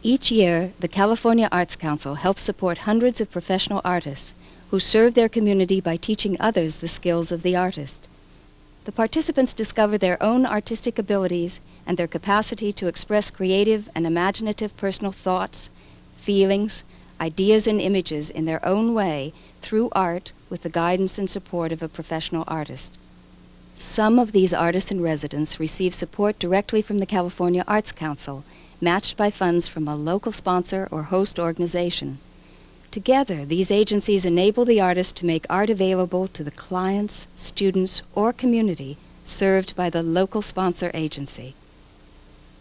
Each year, the California Arts Council helps support hundreds of professional artists who serve their community by teaching others the skills of the artist. The participants discover their own artistic abilities and their capacity to express creative and imaginative personal thoughts, feelings, ideas, and images in their own way through art with the guidance and support of a professional artist. Some of these artists in residence receive support directly from the California Arts Council, matched by funds from a local sponsor or host organization. Together, these agencies enable the artist to make art available to the clients, students, or community served by the local sponsor agency.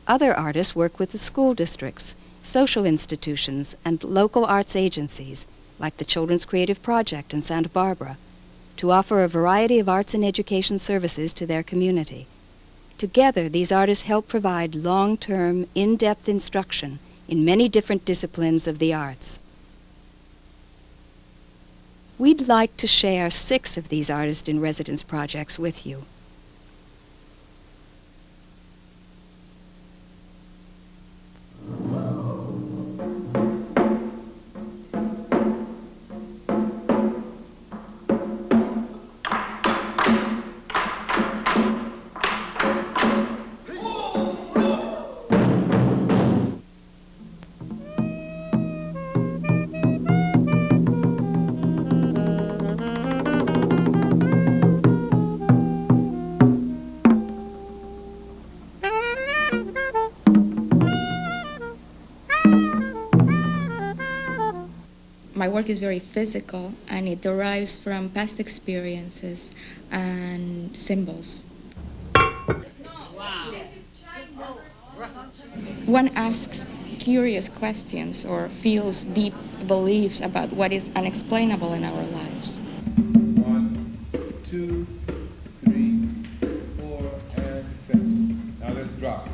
Other artists work with the school districts, social institutions, and local arts agencies, like the Children's Creative Project in Santa Barbara, to offer a variety of arts and education services to their community. Together, these artists help provide long-term, in-depth instruction in many different disciplines of the arts. We'd like to share 6 of these artist-in-residence projects with you. My work is very physical, and it derives from past experiences and symbols. One asks curious questions or feels deep beliefs about what is unexplainable in our lives. 1, 2, 3, 4, and 7. Now let's drop.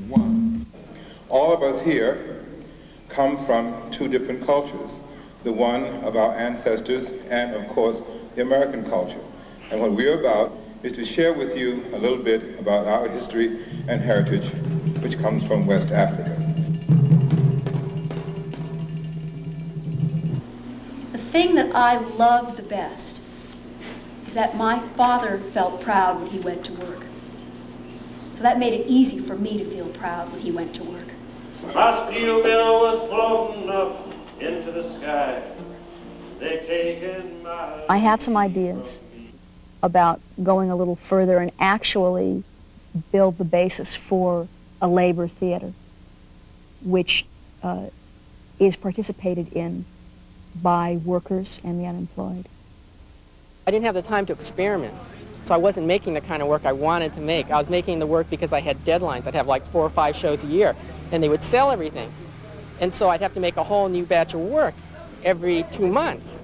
1. All of us here come from 2 different cultures. The one of our ancestors and, of course, the American culture. And what we're about is to share with you a little bit about our history and heritage, which comes from West Africa. The thing that I loved the best is that my father felt proud when he went to work. So that made it easy for me to feel proud when he went to work. My steel mill was floating up into the sky. They taken my... I have some ideas about going a little further and actually build the basis for a labor theater, which is participated in by workers and the unemployed. I didn't have the time to experiment, so I wasn't making the kind of work I wanted to make. I was making the work because I had deadlines. I'd have like 4 or 5 shows a year, and they would sell everything. And so I'd have to make a whole new batch of work every 2 months.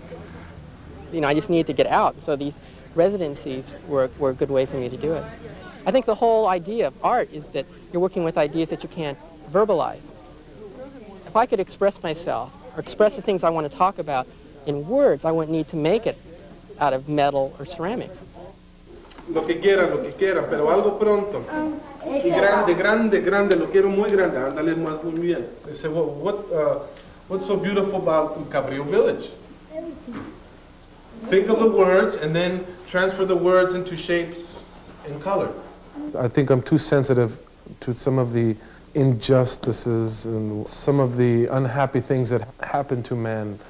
You know, I just needed to get out. So these residencies were a good way for me to do it. I think the whole idea of art is that you're working with ideas that you can't verbalize. If I could express myself or express the things I want to talk about in words, I wouldn't need to make it out of metal or ceramics. Lo que quiera, pero algo pronto. Y grande, lo quiero muy grande, ándale más muy bien. They say, well, what's so beautiful about Cabrillo Village? Think of the words and then transfer the words into shapes and color. I think I'm too sensitive to some of the injustices and some of the unhappy things that happen to man.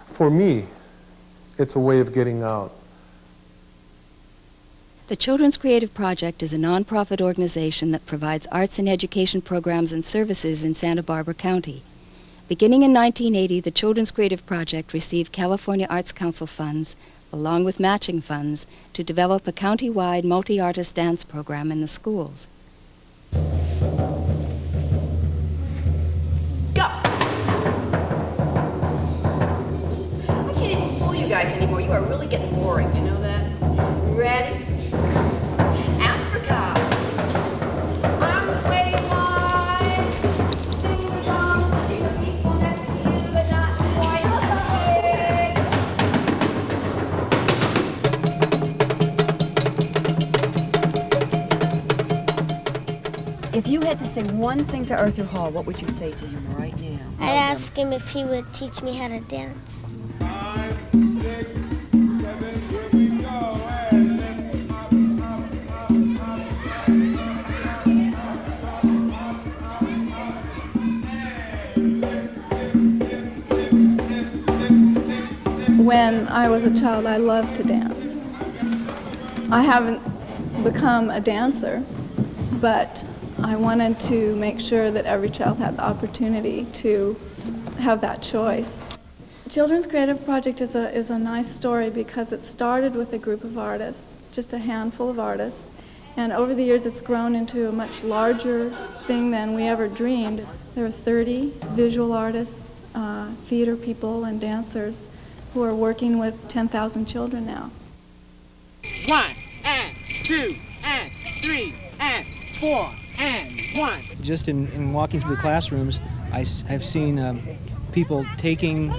For me, it's a way of getting out. The Children's Creative Project is a nonprofit organization that provides arts and education programs and services in Santa Barbara County. Beginning in 1980, the Children's Creative Project received California Arts Council funds, along with matching funds, to develop a county-wide multi-artist dance program in the schools. Go! I can't even fool you guys anymore. You are really getting boring, you know that? Ready? Africa! Arms wave wide! Fingers on the people next to you, but not quite If you had to say one thing to Arthur Hall, what would you say to him right now? I'd ask him if he would teach me how to dance. 5, 6, 7, here we go. When I was a child, I loved to dance. I haven't become a dancer, but I wanted to make sure that every child had the opportunity to have that choice. Children's Creative Project is a nice story because it started with a group of artists, just a handful of artists, and over the years it's grown into a much larger thing than we ever dreamed. There are 30 visual artists, theater people, and dancers who are working with 10,000 children now. 1 and 2 and 3 and 4 and 1. Just in walking through the classrooms, I've seen people taking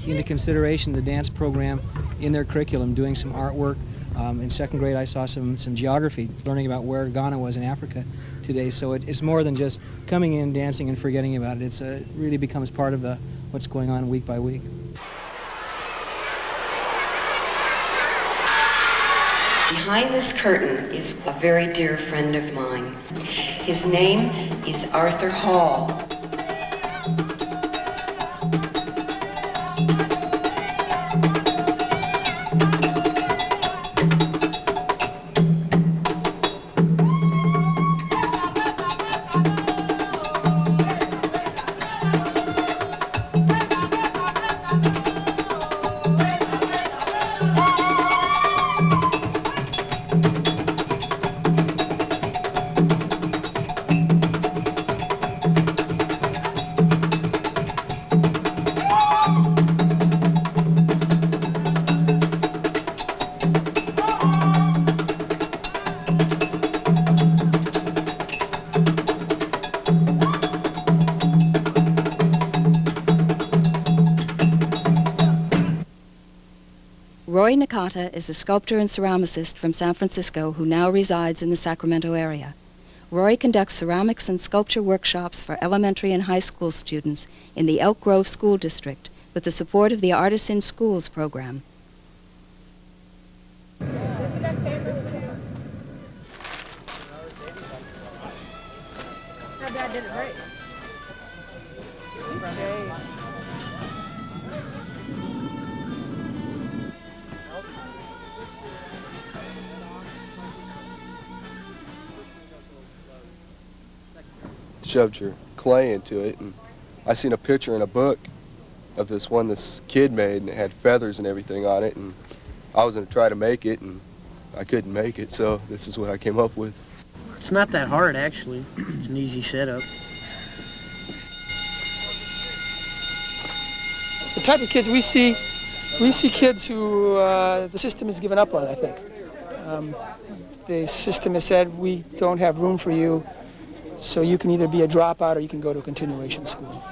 into consideration the dance program in their curriculum, doing some artwork. In second grade, I saw some geography, learning about where Ghana was in Africa today. So it's more than just coming in, dancing, and forgetting about it. It really becomes part of what's going on week by week. Behind this curtain is a very dear friend of mine. His name is Arthur Hall. Roy Nakata is a sculptor and ceramicist from San Francisco who now resides in the Sacramento area. Roy conducts ceramics and sculpture workshops for elementary and high school students in the Elk Grove School District with the support of the Artists in Schools program. Shoved your clay into it, and I seen a picture in a book of this kid made, and it had feathers and everything on it, and I was going to try to make it, and I couldn't make it, so this is what I came up with. It's not that hard, actually. It's an easy setup. The type of kids we see kids who the system has given up on, I think. The system has said, we don't have room for you, so you can either be a dropout or you can go to a continuation school.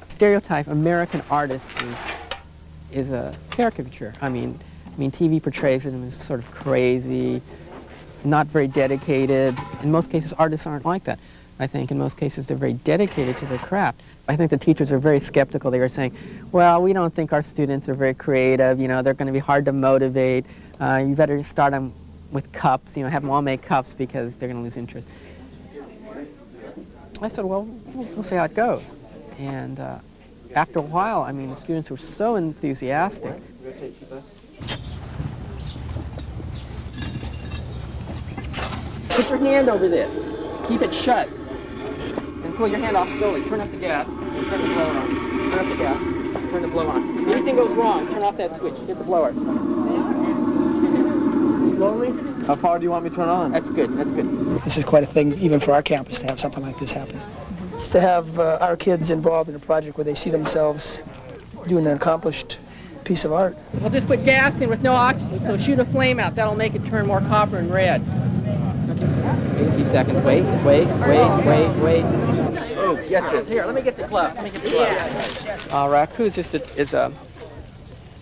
Stereotype American artist is a caricature. I mean, TV portrays them as sort of crazy, not very dedicated. In most cases, artists aren't like that. I think in most cases they're very dedicated to their craft. I think the teachers are very skeptical. They were saying, well, we don't think our students are very creative. You know, they're going to be hard to motivate. You better start them with cups, have them all make cups because they're going to lose interest. I said, well, we'll see how it goes. And after a while, the students were so enthusiastic. Put your hand over this. Keep it shut. And pull your hand off slowly. Turn up the gas. Turn the blower on. Turn up the gas. Turn the blower on. If anything goes wrong, turn off that switch. Hit the blower. Slowly. How far do you want me to turn on? That's good. That's good. This is quite a thing, even for our campus, to have something like this happen. To have our kids involved in a project where they see themselves doing an accomplished piece of art. We'll just put gas in with no oxygen, so shoot a flame out. That'll make it turn more copper and red. Wait a few seconds. Wait. Oh, get this. Here, let me get the glove. Raku is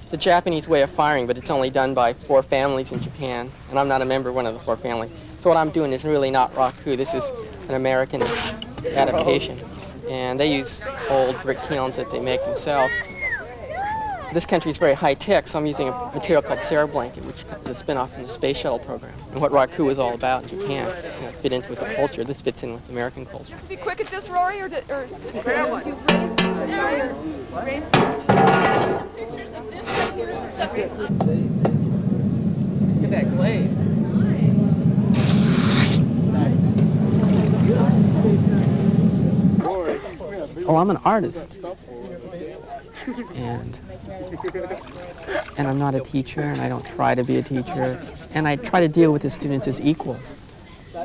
the Japanese way of firing, but it's only done by 4 families in Japan, and I'm not a member of one of the 4 families. So what I'm doing is really not Raku. This is an American adaptation. And they use old brick kilns that they make themselves. This country is very high-tech, so I'm using a material called Sarah Blanket, which is a spin-off from the Space Shuttle program. And what Raku is all about in Japan, fit into with the culture. This fits in with American culture. Be quick at this, Rory, or Get that glaze. Oh, I'm an artist. And I'm not a teacher, and I don't try to be a teacher. And I try to deal with the students as equals.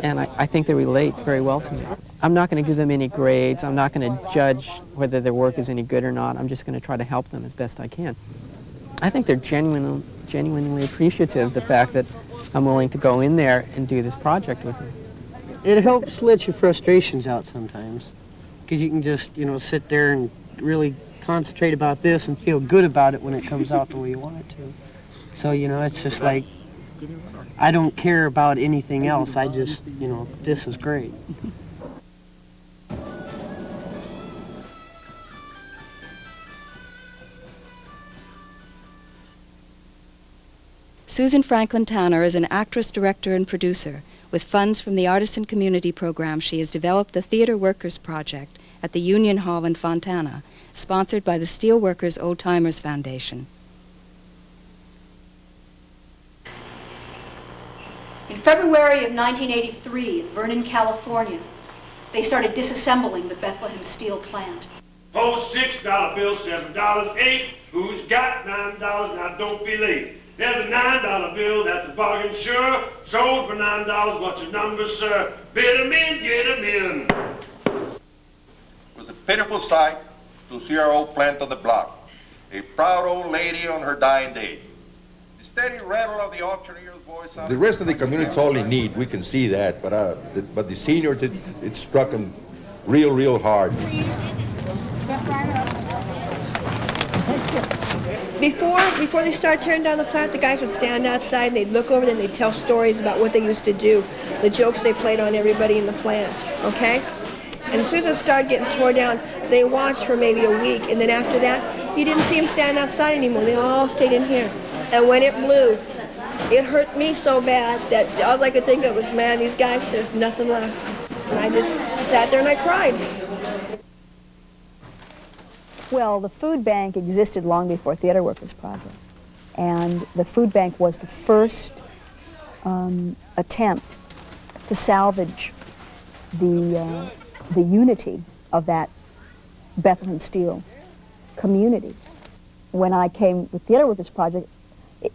And I think they relate very well to me. I'm not going to give them any grades. I'm not going to judge whether their work is any good or not. I'm just going to try to help them as best I can. I think they're genuinely appreciative of the fact that I'm willing to go in there and do this project with them. It helps let your frustrations out sometimes, because you can just, sit there and really concentrate about this and feel good about it when it comes out the way you want it to. So, it's just like, I don't care about anything else. I just, this is great. Susan Franklin Tanner is an actress, director, and producer. With funds from the Artisan Community Program, she has developed the Theater Workers Project at the Union Hall in Fontana, sponsored by the Steelworkers Old Timers Foundation. In February of 1983, in Vernon, California, they started disassembling the Bethlehem Steel plant. Oh, $6 bill, $7, 8. Who's got $9? Now don't be late. There's a $9 bill, that's a bargain, sure. Sold for $9, what's your number, sir? Bid 'em in, get 'em in. It was a pitiful sight to see our old plant on the block. A proud old lady on her dying day. The steady rattle of the auctioneer's voice. The rest of the community is all in need, we can see that, but the seniors, it's struck them real hard. Before they started tearing down the plant, the guys would stand outside and they'd look over them and they'd tell stories about what they used to do, the jokes they played on everybody in the plant, okay? And as soon as it started getting torn down, they watched for maybe a week, and then after that, you didn't see them stand outside anymore. They all stayed in here. And when it blew, it hurt me so bad that all I could think of was, man, these guys, there's nothing left. And I just sat there and I cried. Well, the food bank existed long before Theater Workers Project. And the food bank was the first attempt to salvage the unity of that Bethlehem Steel community. When I came with Theater Workers Project,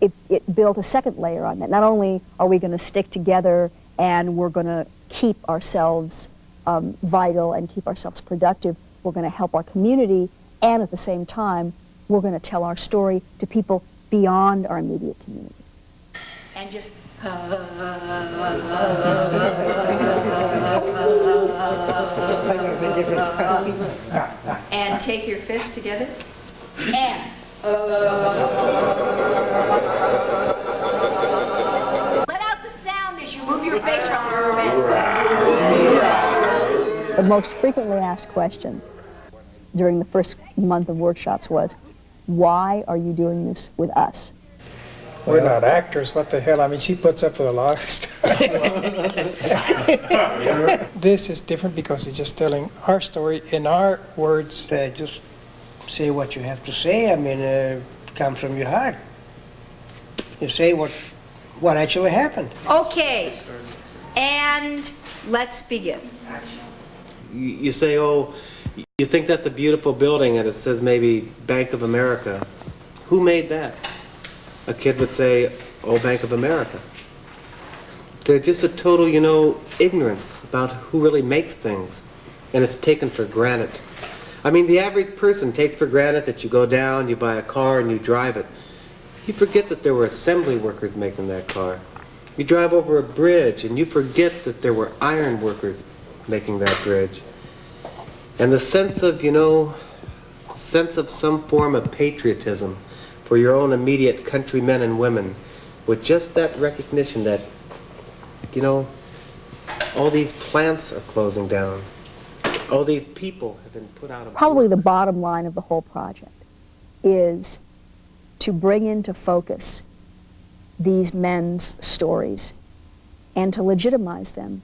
it built a second layer on that. Not only are we going to stick together and we're going to keep ourselves vital and keep ourselves productive, we're going to help our community, and at the same time, we're going to tell our story to people beyond our immediate community. And just and take your fists together and let out the sound as you move your face around. The most frequently asked question during the first month of workshops was, why are you doing this with us? We're not actors, what the hell? I mean, she puts up with a lot of stuff. This is different because it's just telling our story in our words. Just say what you have to say. I mean, it comes from your heart. You say what actually happened. Okay, and let's begin. You say, oh, you think that's a beautiful building and it says maybe Bank of America. Who made that? A kid would say, oh, Bank of America. There's just a total, ignorance about who really makes things. And it's taken for granted. I mean, the average person takes for granted that you go down, you buy a car, and you drive it. You forget that there were assembly workers making that car. You drive over a bridge, and you forget that there were iron workers making that bridge. And the sense of, some form of patriotism for your own immediate countrymen and women, with just that recognition that, All these plants are closing down. All these people have been put out of Probably the bottom line of the whole project is to bring into focus these men's stories and to legitimize them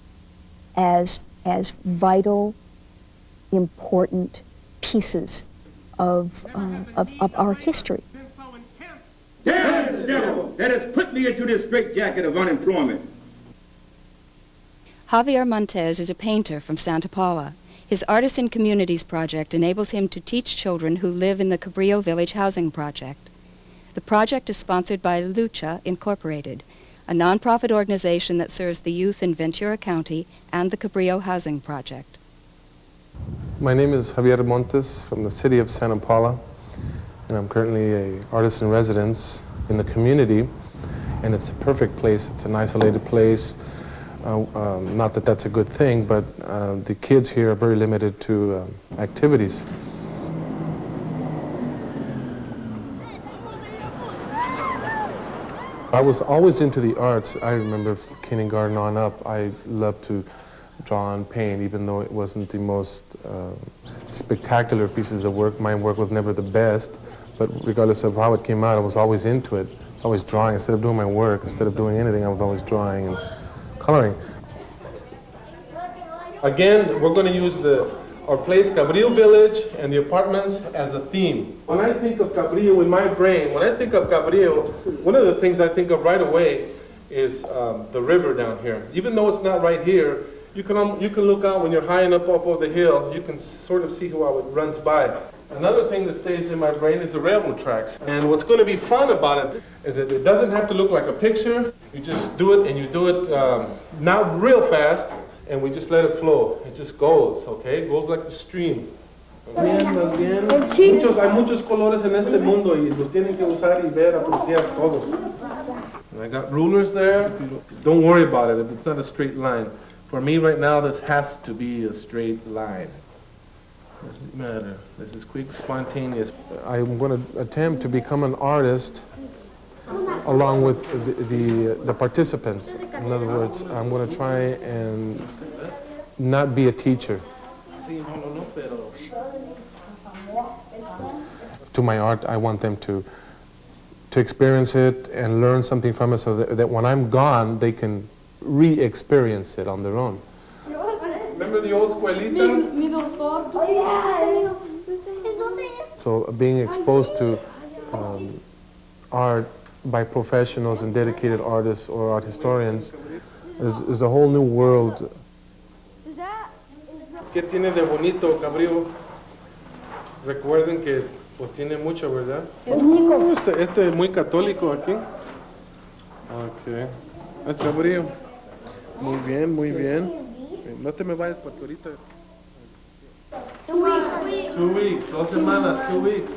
as vital, important pieces of our history. Damn this devil that has put me into this straitjacket of unemployment. Javier Montez is a painter from Santa Paula. His Artisan Communities project enables him to teach children who live in the Cabrillo Village Housing Project. The project is sponsored by Lucha Incorporated, a nonprofit organization that serves the youth in Ventura County and the Cabrillo Housing Project. My name is Javier Montes from the city of Santa Paula, and I'm currently an artist in residence in the community, and it's a perfect place. It's an isolated place. Not that that's a good thing, but the kids here are very limited to activities. I was always into the arts. I remember kindergarten on up, I loved to draw and paint, even though it wasn't the most spectacular pieces of work. My work was never the best, but regardless of how it came out, I was always into it. Always drawing. Instead of doing my work, instead of doing anything, I was always drawing and coloring. Again, we're going to use our place, Cabrillo Village, and the apartments as a theme. When I think of Cabrillo in my brain, when I think of Cabrillo, one of the things I think of right away is the river down here. Even though it's not right here, you can look out when you're high enough up over the hill, you can sort of see how it runs by. Another thing that stays in my brain is the railroad tracks. And what's going to be fun about it is that it doesn't have to look like a picture. You just do it, and you do it not real fast, and we just let it flow. It just goes, okay? It goes like the stream. Bien, hay muchos colores en este mundo y los tienen que usar y ver, apreciar todos. And I got rulers there. Don't worry about it if it's not a straight line. For me right now, this has to be a straight line. Doesn't matter. This is quick, spontaneous. I'm going to attempt to become an artist along with the participants. In other words, I'm going to try and not be a teacher. To my art, I want them to experience it and learn something from it so that when I'm gone, they can re-experience it on their own. Remember the old escuelita? So being exposed to art by professionals and dedicated artists or art historians is a whole new world. ¿Qué tiene de bonito, Cabrillo? Recuerden que pues tiene mucho, ¿verdad? Este es muy católico aquí. Okay. Cabrillo. Muy bien, muy bien. No te me vayas porque ahorita. 2 weeks, 2 semanas, 2 weeks.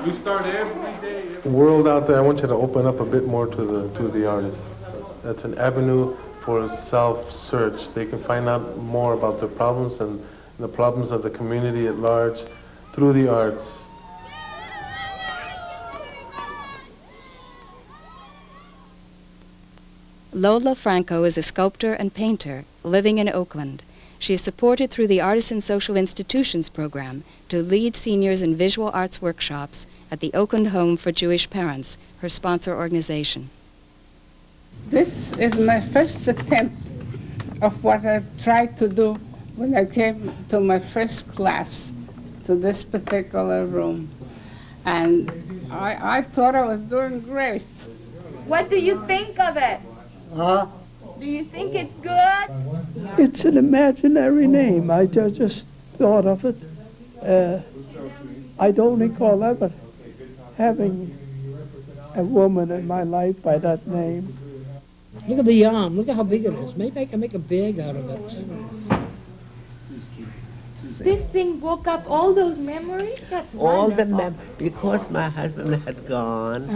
We start every day. The world out there, I want you to open up a bit more to the artists. That's an avenue for self-search. They can find out more about the problems and the problems of the community at large through the arts. Lola Franco is a sculptor and painter living in Oakland. She is supported through the Artisan Social Institutions program to lead seniors in visual arts workshops at the Oakland Home for Jewish Parents, her sponsor organization. This is my first attempt of what I've tried to do when I came to my first class to this particular room. And I thought I was doing great. What do you think of it? Do you think it's good? It's an imaginary name. I just thought of it. I don't recall ever having a woman in my life by that name. Look at the arm. Look at how big it is. Maybe I can make a bag out of it. This thing woke up all those memories? That's All the wonderful. because my husband had gone,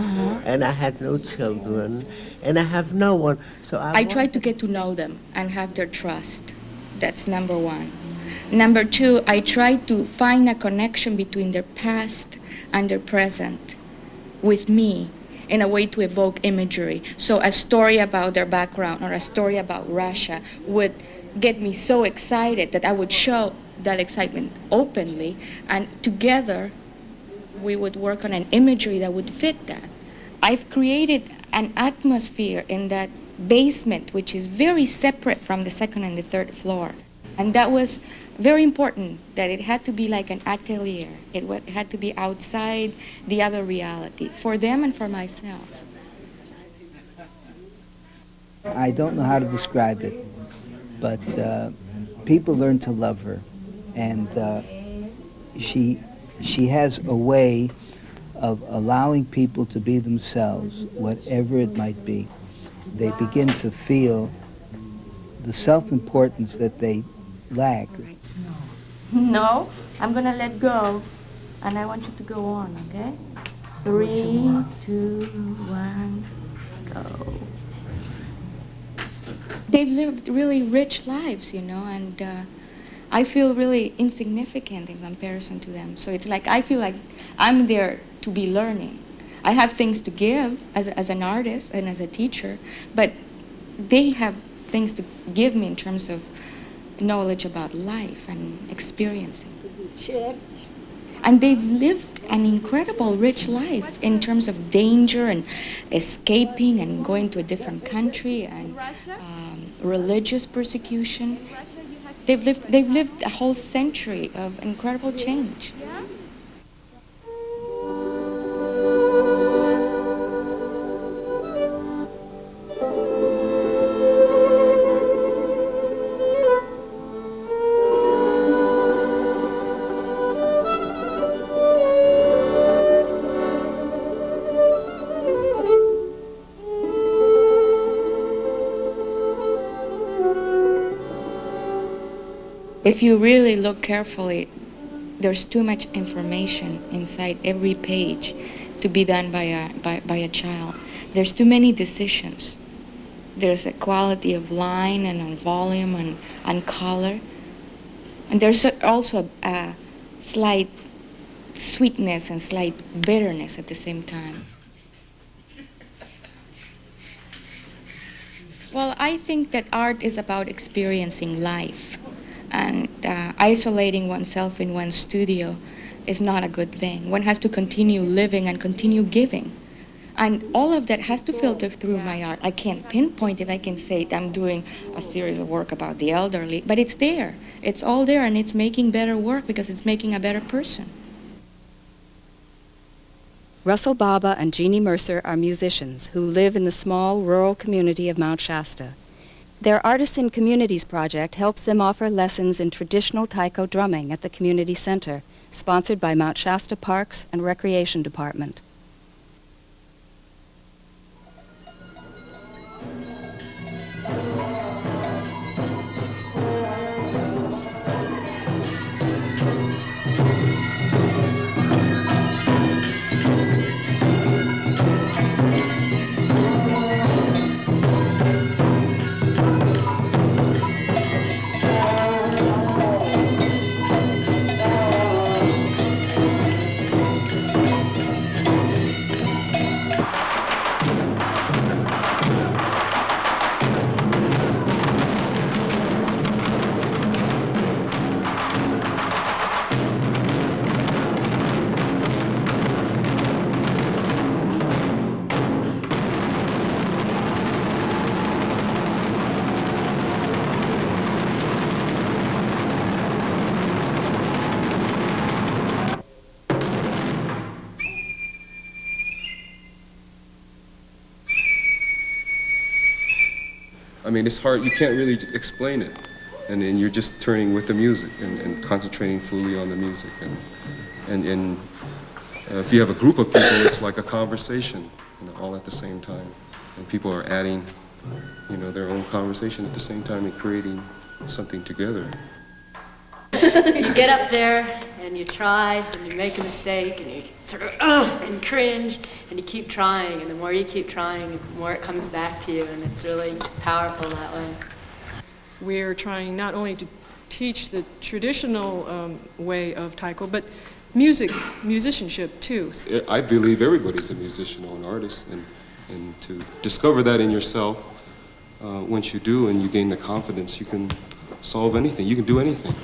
and I had no children, and I have no one. So I try to get to know them and have their trust. That's number one. Number two, I try to find a connection between their past and their present with me in a way to evoke imagery. So a story about their background or a story about Russia would get me so excited that I would show that excitement openly, and together we would work on an imagery that would fit that. I've created an atmosphere in that basement which is very separate from the second and the third floor. And that was very important, that it had to be like an atelier. It had to be outside the other reality, for them and for myself. I don't know how to describe it, but people learn to love her. And she has a way of allowing people to be themselves, whatever it might be. They begin to feel the self-importance that they lack. No, I'm gonna let go, and I want you to go on, okay? 3, 2, 1, go. They've lived really rich lives, and I feel really insignificant in comparison to them. So it's like I feel like I'm there to be learning. I have things to give as an artist and as a teacher, but they have things to give me in terms of knowledge about life and experiencing. And they've lived an incredible rich life in terms of danger and escaping and going to a different country and religious persecution. They've lived a whole century of incredible change. If you really look carefully, there's too much information inside every page to be done by a child. There's too many decisions. There's a quality of line and on volume and color. And there's also a slight sweetness and slight bitterness at the same time. Well, I think that art is about experiencing life. And isolating oneself in one's studio is not a good thing. One has to continue living and continue giving. And all of that has to filter through my art. I can't pinpoint it. I can say I'm doing a series of work about the elderly, but it's there. It's all there, and it's making better work because it's making a better person. Russell Baba and Jeannie Mercer are musicians who live in the small rural community of Mount Shasta. Their Artists in Communities project helps them offer lessons in traditional taiko drumming at the community center, sponsored by Mount Shasta Parks and Recreation Department. I mean, it's hard, you can't really explain it. And then you're just turning with the music and concentrating fully on the music. And if you have a group of people, it's like a conversation, all at the same time. And people are adding, their own conversation at the same time and creating something together. You get up there and you try and you make a mistake and you sort of and cringe and you keep trying, and the more you keep trying, the more it comes back to you, and it's really powerful that way. We're trying not only to teach the traditional way of taiko, but musicianship too. I believe everybody's a musician or an artist, and to discover that in yourself, once you do and you gain the confidence, you can solve anything. You can do anything.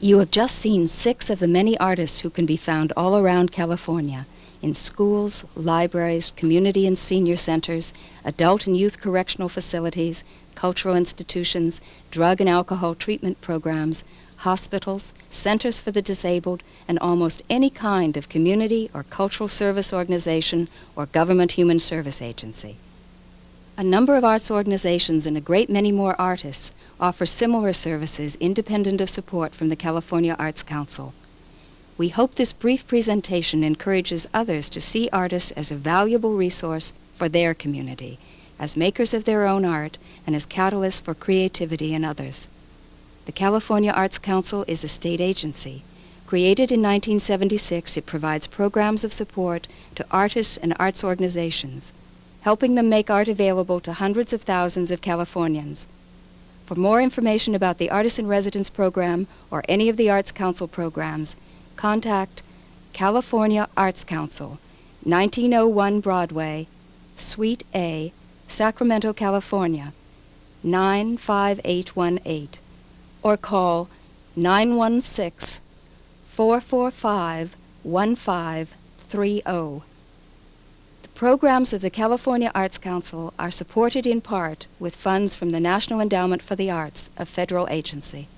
You have just seen 6 of the many artists who can be found all around California, in schools, libraries, community and senior centers, adult and youth correctional facilities, cultural institutions, drug and alcohol treatment programs, hospitals, centers for the disabled, and almost any kind of community or cultural service organization or government human service agency. A number of arts organizations and a great many more artists offer similar services independent of support from the California Arts Council. We hope this brief presentation encourages others to see artists as a valuable resource for their community, as makers of their own art, and as catalysts for creativity in others. The California Arts Council is a state agency. Created in 1976, it provides programs of support to artists and arts organizations, helping them make art available to hundreds of thousands of Californians. For more information about the Artist in Residence program or any of the Arts Council programs, contact California Arts Council, 1901 Broadway, Suite A, Sacramento, California, 95818, or call 916-445-1530. Programs of the California Arts Council are supported in part with funds from the National Endowment for the Arts, a federal agency.